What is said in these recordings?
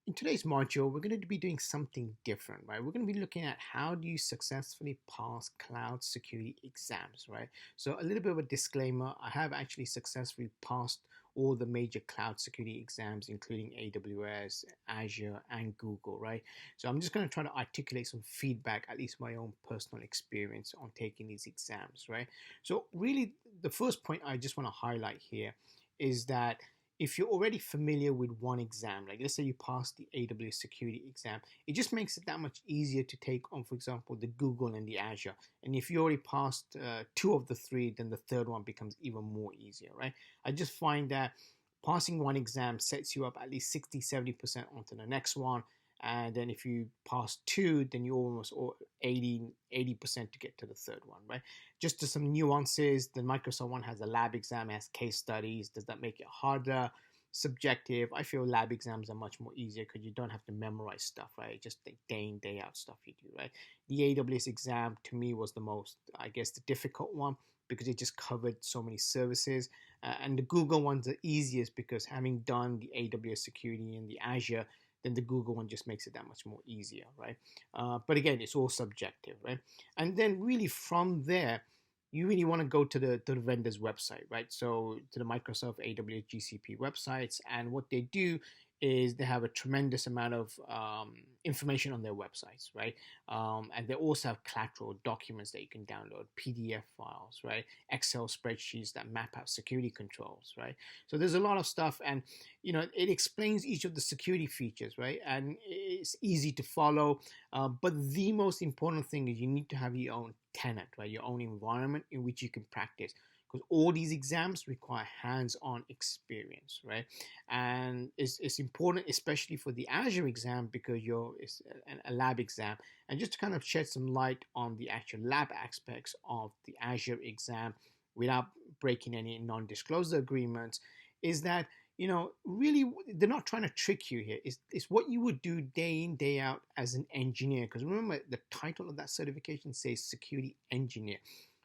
In today's module, we're going to be doing something different, right? We're going to be looking at how do you successfully pass cloud security exams, right? So a little bit of a disclaimer, I have actually successfully passed all the major cloud security exams, including AWS, Azure, and Google, right? So I'm just going to try to articulate some feedback, at least my own personal experience on taking these exams, right? So really, the first point I just want to highlight here is that if you're already familiar with one exam, like let's say you passed the AWS security exam, it just makes it that much easier to take on, for example, the Google and the Azure. And if you already passed two of the three, then the third one becomes even more easier, right? I just find that passing one exam sets you up at least 60-70% onto the next one. And then if you pass two, then you almost 80% to get to the third one, right? Just to some nuances, the Microsoft one has a lab exam, has case studies. Does that make it harder? Subjective. I feel lab exams are much more easier because you don't have to memorize stuff, right? Just the day in, day out stuff you do, right? The AWS exam to me was the most, I guess, the difficult one because it just covered so many services. And the Google one's the easiest because having done the AWS security and the Azure, then the Google one just makes it that much more easier, right? But again, it's all subjective, right? And then really from there, you really want to go to the vendor's website, right? So to the Microsoft, AWS, GCP websites, and what they do is they have a tremendous amount of information on their websites, right? And they also have collateral documents that you can download, PDF files, right? Excel spreadsheets that map out security controls, right? So there's a lot of stuff, and it explains each of the security features, right? And it's easy to follow. But the most important thing is you need to have your own tenant, right? Your own environment in which you can practice, because all these exams require hands-on experience, right? And it's important, especially for the Azure exam, because it's a lab exam. And just to kind of shed some light on the actual lab aspects of the Azure exam without breaking any non-disclosure agreements, is that really, they're not trying to trick you here. It's what you would do day in, day out as an engineer. Because remember, the title of that certification says security engineer.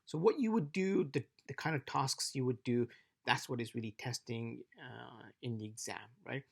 So what you would do, the kind of tasks you would do, that's what is really testing in the exam, right?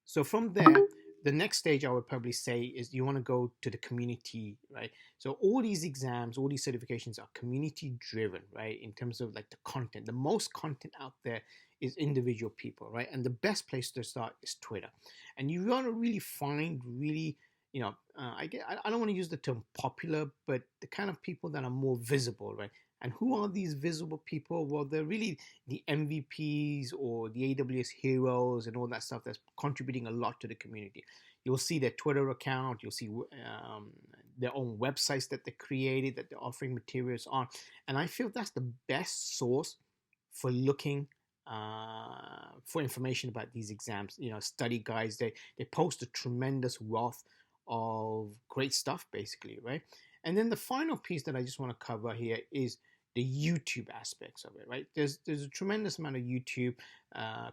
So from there, the next stage I would probably say is you want to go to the community, right? So all these exams, all these certifications are community driven, right? In terms of like the content, the most content out there is individual people, right? And the best place to start is Twitter. And you want to really find really, I don't want to use the term popular, but the kind of people that are more visible, right? And who are these visible people? Well, they're really the MVPs or the AWS heroes and all that stuff that's contributing a lot to the community. You'll see their Twitter account. You'll see their own websites that they created, that they're offering materials on. And I feel that's the best source for looking for information about these exams. Study guides, they post a tremendous wealth of great stuff, basically, right? And then the final piece that I just want to cover here is the YouTube aspects of it, right? There's a tremendous amount of YouTube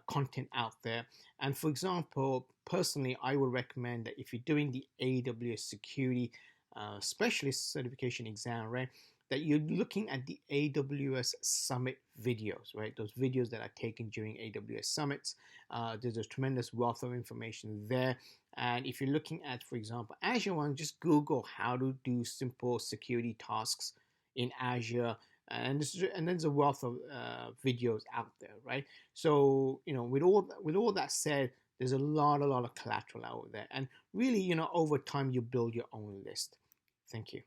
content out there. And for example, personally, I would recommend that if you're doing the AWS security specialist certification exam, right, that you're looking at the AWS Summit videos, right? Those videos that are taken during AWS Summits. There's a tremendous wealth of information there. And if you're looking at, for example, Azure one, just Google how to do simple security tasks in Azure. And there's a wealth of videos out there, right? So, with all that said, there's a lot of collateral out there. And really, over time, you build your own list. Thank you.